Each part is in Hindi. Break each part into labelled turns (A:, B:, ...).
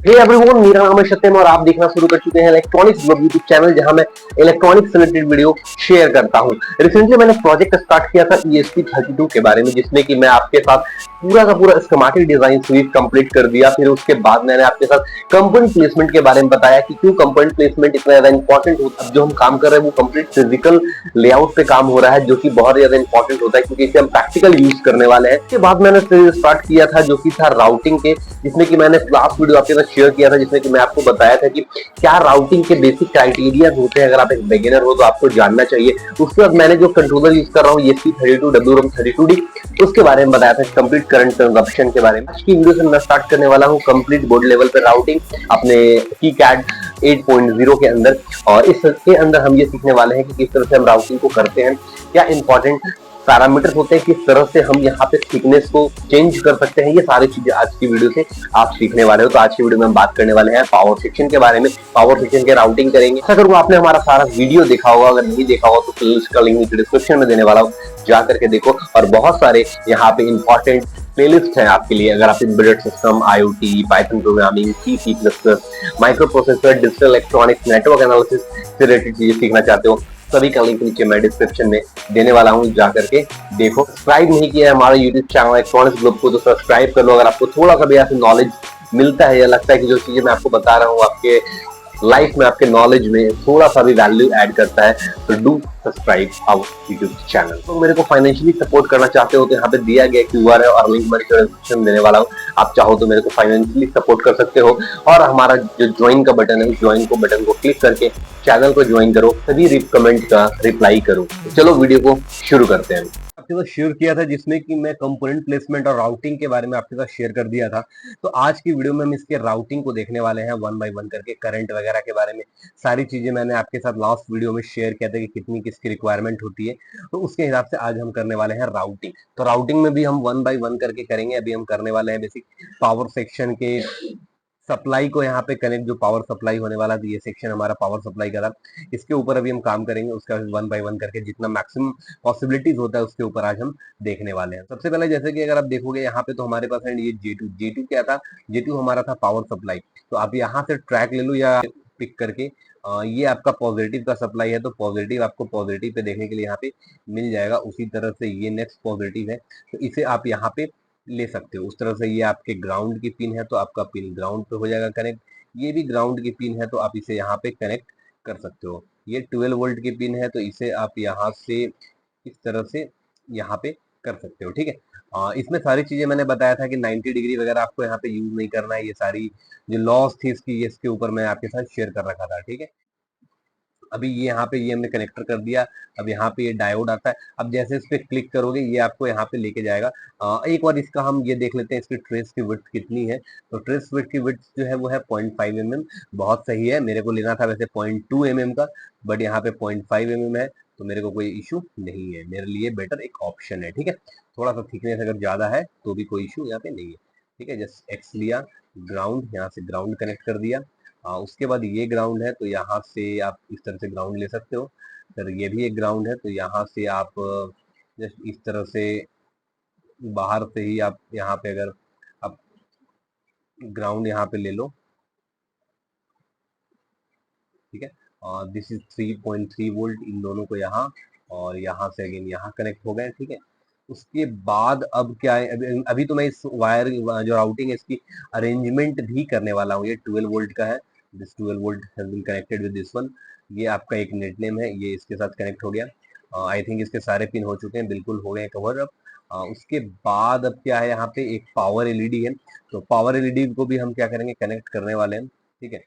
A: हे एवरीवन, मेरा नाम है सत्यम और आप देखना शुरू कर चुके हैं इलेक्ट्रॉनिक्स ब्लॉग यूट्यूब चैनल, जहां मैं इलेक्ट्रॉनिक्स से रिलेटेड वीडियो शेयर करता हूं। रिसेंटली मैंने प्रोजेक्ट स्टार्ट किया था ESP32 के बारे में, जिसमें कि मैं आपके साथ पूरा का पूरा स्कीमेटिक डिजाइन स्वीप कंप्लीट कर दिया। फिर उसके बाद मैंने आपके साथ कंपोनेंट प्लेसमेंट के बारे में बताया कि क्यों कंपोनेंट प्लेसमेंट इतना ज्यादा इंपॉर्टेंट होता है। अब जो हम काम कर रहे हैं वो कंप्लीट फिजिकल लेआउट पे काम हो रहा है, जो कि बहुत ज्यादा इंपॉर्टेंट होता है क्योंकि इसे हम प्रैक्टिकल यूज करने वाले हैं। उसके बाद मैंने स्टार्ट किया था जो कि था राउटिंग के, जिसमें कि मैंने लास्ट वीडियो आपके साथ शेयर किया था, जिसमें कि मैं आपको बताया था कि क्या राउटिंग के बेसिक क्राइटेरिया होते हैं। अगर आप एक बिगिनर हो तो आपको जानना चाहिए। उसके बाद मैंने जो कंट्रोलर यूज कर रहा हूँ ESP32 WRAM32D, उसके बारे में बताया था, कंप्लीट करंट कंजप्शन के बारे में। आज की वीडियो से मैं स्टार्ट करने वाला हूँ कंप्लीट बोर्ड लेवल पे राउटिंग अपने KiCad 8.0 के अंदर। और इसके अंदर हम ये सीखने वाले हैं कि किस तरह से हम राउटिंग को करते हैं, क्या इंपॉर्टेंट पैरामीटर होते हैं, किस तरह से हम यहाँ पे थिकनेस को चेंज कर सकते हैं। ये सारी चीजें आज की वीडियो से आप सीखने वाले हो। तो आज की वीडियो में हम बात करने वाले हैं पावर सेक्शन के बारे में, पावर सेक्शन के राउटिंग करेंगे। ऐसा करूंगा आपने हमारा सारा वीडियो देखा होगा, अगर नहीं देखा होगा तो प्लेलिस्ट का लिंक नीचे डिस्क्रिप्शन में देने वाला हूँ, जा करके देखो। और बहुत सारे यहाँ पे इंपॉर्टेंट प्लेलिस्ट है आपके लिए, अगर आप embedded system, IoT, Python programming, C++, micro processor, digital electronics, network analysis से रिलेटेड चीजें सीखना चाहते हो, सभी का लिंक नीचे मैं डिस्क्रिप्शन में देने वाला हूँ, जा करके देखो। सब्सक्राइब नहीं किया है हमारा यूट्यूब चैनल इलेक्ट्रॉनिक्स ग्रुप को, तो सब्सक्राइब कर लो। अगर आपको थोड़ा सा भी ऐसे नॉलेज मिलता है या लगता है कि जो चीजें मैं आपको बता रहा हूँ आपके लाइफ में, आपके नॉलेज में थोड़ा सा भी वैल्यू ऐड करता है, तो do subscribe our YouTube channel. तो मेरे को फाइनेंशियली सपोर्ट करना चाहते हो तो यहाँ पे दिया गया QR है और लिंक मैं डिस्क्रिप्शन देने वाला हूँ। आप चाहो तो मेरे को फाइनेंशियली सपोर्ट कर सकते हो। और हमारा जो ज्वाइन का बटन है, उस ज्वाइन को बटन को क्लिक करके चैनल को ज्वाइन करो, सभी कमेंट का रिप्लाई करो। तो चलो वीडियो को शुरू करते हैं। आपके साथ शेयर किया था जिसमें कि मैं कंपोनेंट प्लेसमेंट और राउटिंग के बारे में आपके साथ शेयर कर दिया था। तो आज की वीडियो में हम इसके राउटिंग को देखने वाले हैं वन बाय वन करके, करंट वगैरह के बारे में सारी चीजें मैंने आपके साथ लास्ट वीडियो में शेयर किया था कि कितनी किसकी रिक्वायरमेंट होती है। तो उसके हिसाब से आज हम करने वाले हैं राउटिंग। तो राउटिंग में भी हम वन बाय वन करके करेंगे। अभी हम करने वाले हैं बेसिक पावर सेक्शन के सप्लाई को यहाँ पे कनेक्ट, जो पावर सप्लाई होने वाला था, ये सेक्शन हमारा पावर सप्लाई का था, इसके ऊपर अभी हम काम करेंगे। उसका वन बाय वन करके जितना मैक्सिमम पॉसिबिलिटीज होता है उसके ऊपर आज हम देखने वाले हैं। सबसे पहले जैसे कि अगर आप देखोगे यहाँ पे, तो हमारे पास है ये J2 क्या था, J2 हमारा था पावर सप्लाई। तो आप यहाँ से ट्रैक ले लो या पिक करके, ये आपका पॉजिटिव का सप्लाई है, तो पॉजिटिव आपको पॉजिटिव पे देखने के लिए यहाँ पे मिल जाएगा। उसी तरह से ये नेक्स्ट पॉजिटिव है, तो इसे आप यहाँ पे ले सकते हो। उस तरह से ये आपके ग्राउंड की पिन है, तो आपका पिन ग्राउंड पे हो जाएगा कनेक्ट। ये भी ग्राउंड की पिन है, तो आप इसे यहाँ पे कनेक्ट कर सकते हो। ये 12 वोल्ट की पिन है, तो इसे आप यहाँ से इस तरह से यहाँ पे कर सकते हो। ठीक है, इसमें सारी चीजें मैंने बताया था कि 90 डिग्री वगैरह आपको यहाँ पे यूज नहीं करना है। ये सारी जो लॉस थी इसकी, ये इसके ऊपर मैं आपके साथ शेयर कर रखा था। ठीक है, अभी ये यहाँ पे ये हमने कनेक्टर कर दिया। अब यहाँ पे ये डायोड आता है। अब जैसे इस पे क्लिक करोगे ये आपको यहाँ पे लेके जाएगा। एक बार इसका हम ये देख लेते हैं इसकी ट्रेस की विड्थ कितनी है। तो ट्रेस विड्थ की विड्थ जो है वो है 0.5 mm। बहुत सही है, मेरे को लेना था वैसे 0.2 mm का, बट यहाँ पे 0.5 mm है, तो मेरे को कोई इशू नहीं है। मेरे लिए बेटर एक ऑप्शन है। ठीक है, थोड़ा सा थिकनेस अगर ज्यादा है तो भी कोई इशू यहाँ पे नहीं है। ठीक है, जस्ट एक्स लिया, ग्राउंड, यहाँ से ग्राउंड कनेक्ट कर दिया। उसके बाद ये ग्राउंड है, तो यहाँ से आप इस तरह से ग्राउंड ले सकते हो। फिर ये भी एक ग्राउंड है, तो यहाँ से आप जस्ट इस तरह से बाहर से ही आप यहाँ पे अगर आप ग्राउंड यहाँ पे ले लो। ठीक है, दिस इज 3.3 वोल्ट इन दोनों को यहाँ, और यहाँ से अगेन यहाँ कनेक्ट हो गए। ठीक है, उसके बाद अब क्या है, अभी तो मैं इस वायर जो राउटिंग है इसकी अरेंजमेंट भी करने वाला हूँ। ये 12 वोल्ट का है, this 12 volt has been connected with this one. ये आपका एक नेट नेम है, ये इसके साथ कनेक्ट हो गया। आई थिंक इसके सारे पिन हो चुके हैं, बिल्कुल हो गए कवर। अब उसके बाद अब क्या है, यहाँ पे एक पावर एलईडी है, तो पावर एलईडी को भी हम क्या करेंगे, कनेक्ट करने वाले हैं। ठीक है,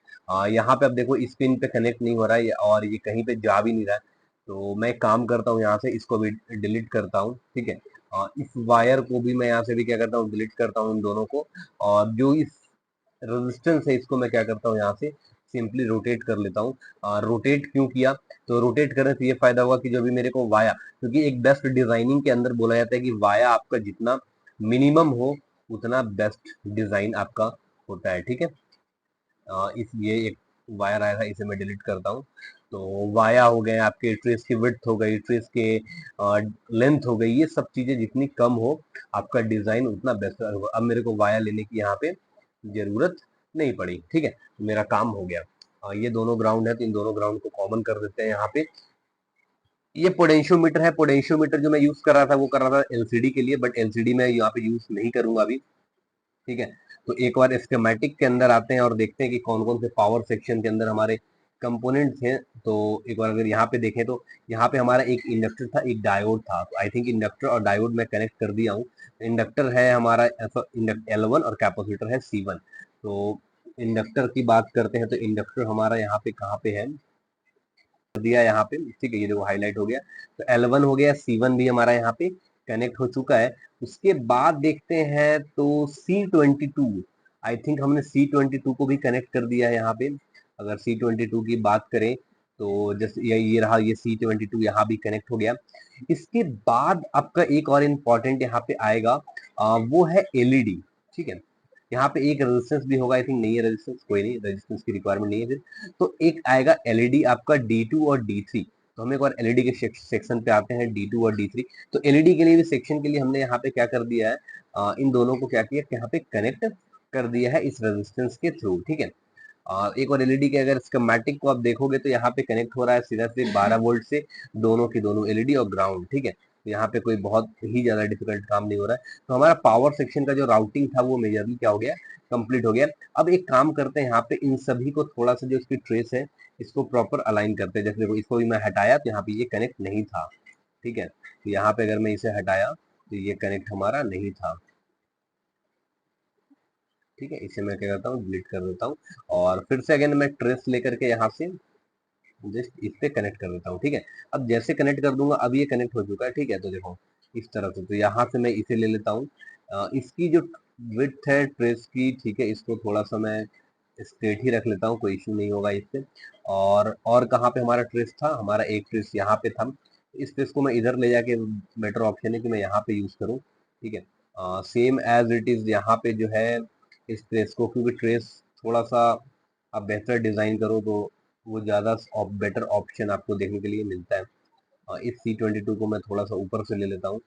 A: यहाँ पे अब देखो इस पिन पे कनेक्ट नहीं हो रहा है और ये कहीं पे जा भी नहीं रहा है। तो मैं एक काम करता हूँ, यहाँ से इसको भी डिलीट करता हूँ। ठीक है, इस वायर को भी मैं यहाँ से भी क्या करता हूँ, डिलीट करता हूँ इन दोनों को। और जो इस रेजिस्टेंस है इसको मैं क्या करता हूँ, यहाँ से सिंपली रोटेट कर लेता हूँ। रोटेट क्यों किया, तो रोटेट करने से ये फायदा हुआ कि जो भी मेरे को वाया, क्योंकि एक बेस्ट डिजाइनिंग के अंदर बोला जाता है कि वाया आपका जितना मिनिमम हो उतना बेस्ट डिजाइन आपका होता है। ठीक है, इस ये एक वायर आया था, इसे मैं डिलीट करता हूँ। तो वाया हो गए आपके, ट्रेस की विड्थ हो गई, ट्रेस के लेंथ हो गई, ये सब चीजें जितनी कम हो आपका डिजाइन उतना बेहतर होगा। अब मेरे को वाया लेने की यहाँ पे जरूरत नहीं पड़ी। ठीक है, मेरा काम हो गया। ये दोनों ग्राउंड है तो इन दोनों ग्राउंड को कॉमन कर देते हैं यहाँ पे। ये पोटेंशियोमीटर है, पोटेंशियोमीटर जो मैं यूज कर रहा था वो कर रहा था एलसीडी के लिए, बट एलसीडी में यहाँ पे यूज नहीं करूंगा अभी। ठीक है, तो एक बार स्कीमेटिक के अंदर आते हैं और देखते हैं कि कौन कौन से पावर सेक्शन के अंदर हमारे कंपोनेंट्स हैं। तो एक बार अगर यहाँ पे देखें तो यहाँ पे हमारा एक इंडक्टर था, एक डायोड था। तो आई थिंक इंडक्टर और डायोड मैं कनेक्ट कर दिया हूँ। इंडक्टर है हमारा L1 और कैपेसिटर है C1। तो इंडक्टर की बात करते हैं तो इंडक्टर हमारा यहाँ पे कहाँ पे है, दिया यहाँ पे। ठीक है, ये देखो हाईलाइट हो गया। तो L1 हो गया, C1 भी हमारा यहाँ पे कनेक्ट हो चुका है। उसके बाद देखते हैं तो C22, आई थिंक हमने C22 को भी कनेक्ट कर दिया है यहाँ पे। अगर C22 की बात करें तो जैसे ये रहा, ये C22 यहाँ भी कनेक्ट हो गया। इसके बाद आपका एक और इम्पोर्टेंट यहाँ पे आएगा, वो है एलईडी। ठीक है, यहाँ पे एक रेजिस्टेंस भी होगा, आई थिंक नहीं है रेजिस्टेंस, कोई नहीं, रेजिस्टेंस की रिक्वायरमेंट नहीं है फिर। तो एक आएगा एलईडी आपका D2 और D3। तो हम एक बार एलईडी के सेक्शन पे आते हैं, D2 और D3। तो एलईडी के लिए भी सेक्शन के लिए हमने यहाँ पे क्या कर दिया है, इन दोनों को क्या किया, यहाँ पे कनेक्ट कर दिया है इस रेजिस्टेंस के थ्रू। ठीक है, एक और एलईडी के अगर स्कीमेटिक को आप देखोगे तो यहाँ पे कनेक्ट हो रहा है सीधा से 12 वोल्ट से, दोनों की दोनों एलईडी और ग्राउंड। ठीक है, तो यहाँ पे कोई बहुत ही ज्यादा डिफिकल्ट काम नहीं हो रहा है। तो हमारा पावर सेक्शन का जो राउटिंग था वो मेजरली क्या हो गया, कंप्लीट हो गया। अब एक काम करते हैं, यहाँ पे इन सभी को थोड़ा सा जो इसकी ट्रेस है इसको प्रॉपर अलाइन करते हैं। जैसे देखो इसको भी मैं हटाया तो यहाँ पे ये कनेक्ट नहीं था। ठीक है, तो यहाँ पे अगर मैं इसे हटाया तो ये कनेक्ट हमारा नहीं था। ठीक है, इसे मैं क्या करता हूँ, डिलीट कर देता हूँ और फिर से अगेन मैं ट्रेस लेकर के यहाँ से जस्ट इस पे कनेक्ट कर देता हूँ। ठीक है, अब जैसे कनेक्ट कर दूंगा अब ये कनेक्ट हो चुका है। ठीक है, तो देखो इस तरह से, तो यहाँ से मैं इसे ले लेता हूँ। इसकी जो विड्थ है ट्रेस की, ठीक है, इसको थोड़ा सा मैं स्ट्रेट ही रख लेता हूँ, कोई इशू नहीं होगा इससे। और कहाँ पे हमारा ट्रेस था, हमारा एक ट्रेस यहाँ पे था। इस ट्रेस को मैं इधर ले जाके, बेटर ऑप्शन है कि मैं यहाँ पे यूज करूँ। ठीक है, सेम एज इट इज यहाँ पे जो है इस ट्रेस को, क्योंकि ट्रेस थोड़ा सा आप बेहतर डिजाइन करो तो वो ज़्यादा बेटर ऑप्शन आपको देखने के लिए मिलता है। इस C22 को मैं थोड़ा सा ऊपर से ले लेता हूँ।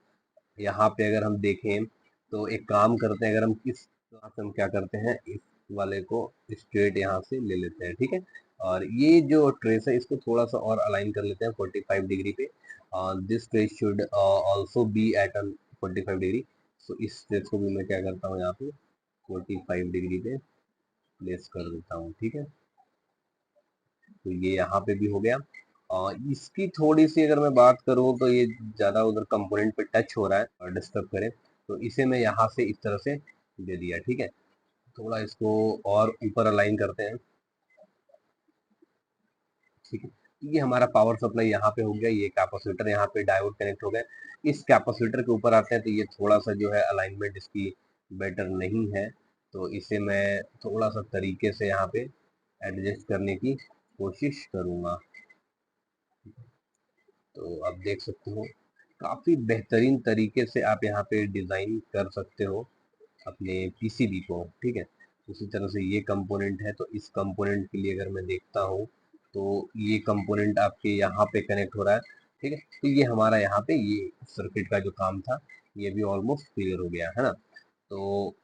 A: यहाँ पे अगर हम देखें तो एक काम करते हैं, अगर हम इस यहाँ से हम क्या करते हैं, इस वाले को स्ट्रेट यहाँ से ले लेते हैं। ठीक है, और ये जो ट्रेस है इसको थोड़ा सा और अलाइन कर लेते हैं 45 डिग्री पे। This trace should also be at 45 degree. तो इस ट्रेस को भी मैं क्या करता हूँ, यहाँ पे 45 डिग्री पे प्लेस कर देता हूँ। ठीक है, तो ये यहाँ पे भी हो गया। इसकी थोड़ी सी अगर मैं बात करूँ तो ये ज़्यादा उधर कंपोनेंट पे टच हो रहा है और डिस्टर्ब करे, तो इसे मैं यहाँ से इस तरह से दे दिया। ठीक है, थोड़ा इसको और ऊपर अलाइन करते हैं। ठीक है, ये हमारा पावर सप्लाई यहाँ पे हो गया, ये कैपेसिटर यहाँ पे डायोड कनेक्ट हो गया। इस कैपेसिटर के ऊपर आते हैं तो ये थोड़ा सा जो है अलाइनमेंट इसकी बेटर नहीं है, तो इसे मैं थोड़ा सा तरीके से यहाँ पे एडजस्ट करने की कोशिश करूँगा। तो आप देख सकते हो काफ़ी बेहतरीन तरीके से आप यहाँ पे डिज़ाइन कर सकते हो अपने पीसीबी को। ठीक है, उसी तरह से ये कंपोनेंट है, तो इस कंपोनेंट के लिए अगर मैं देखता हूँ तो ये कंपोनेंट आपके यहाँ पे कनेक्ट हो रहा है। ठीक है, तो ये हमारा यहाँ पे ये सर्किट का जो काम था ये भी ऑलमोस्ट क्लियर हो गया है ना। तो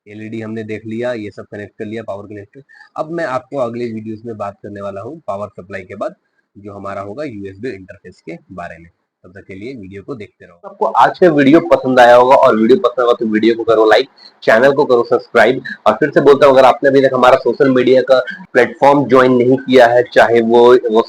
A: एलईडी हमने देख लिया, ये सब कनेक्ट कर लिया, पावर कनेक्टर। अब मैं आपको अगले वीडियोस में बात करने वाला हूँ पावर सप्लाई के बाद जो हमारा होगा यूएसबी इंटरफेस के बारे में। तब तक के लिए वीडियो को देखते रहो। आपको आज का वीडियो पसंद आया होगा और वीडियो पसंद होगा तो वीडियो को करो लाइक, चैनल को करो सब्सक्राइब। और फिर से बोलता हूँ, अगर आपने अभी तक हमारा सोशल मीडिया का प्लेटफॉर्म ज्वाइन नहीं किया है, चाहे वो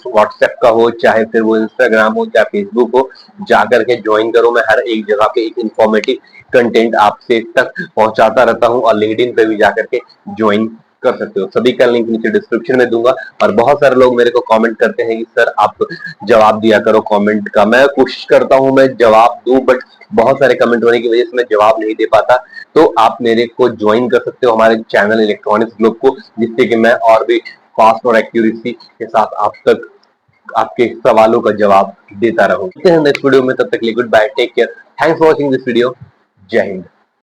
A: व्हाट्सएप का हो, चाहे फिर वो इंस्टाग्राम हो, चाहे फेसबुक हो, जाकर के ज्वाइन करो। मैं हर एक जगह पे एक इंफॉर्मेटिव कंटेंट आपसे तक पहुंचाता रहता हूं और लिंक्डइन पे भी जाकर के ज्वाइन कर सकते हो। सभी का लिंक नीचे डिस्क्रिप्शन में दूंगा। और बहुत सारे लोग मेरे को कमेंट करते हैं कि सर आप जवाब दिया करो कमेंट का। मैं कोशिश करता हूं मैं जवाब दूं, बट बहुत सारे कमेंट होने की वजह से मैं जवाब नहीं दे पाता। तो आप मेरे को ज्वाइन कर सकते हो हमारे चैनल इलेक्ट्रॉनिक्स ग्रुप को, जिससे कि मैं और भी फास्ट और एक्यूरेसी के साथ आप तक आपके सवालों का जवाब देता रहूं। नेक्स्ट वीडियो में, तब तक के लिए good bye, take care, thanks for watching this video. जय हिंद।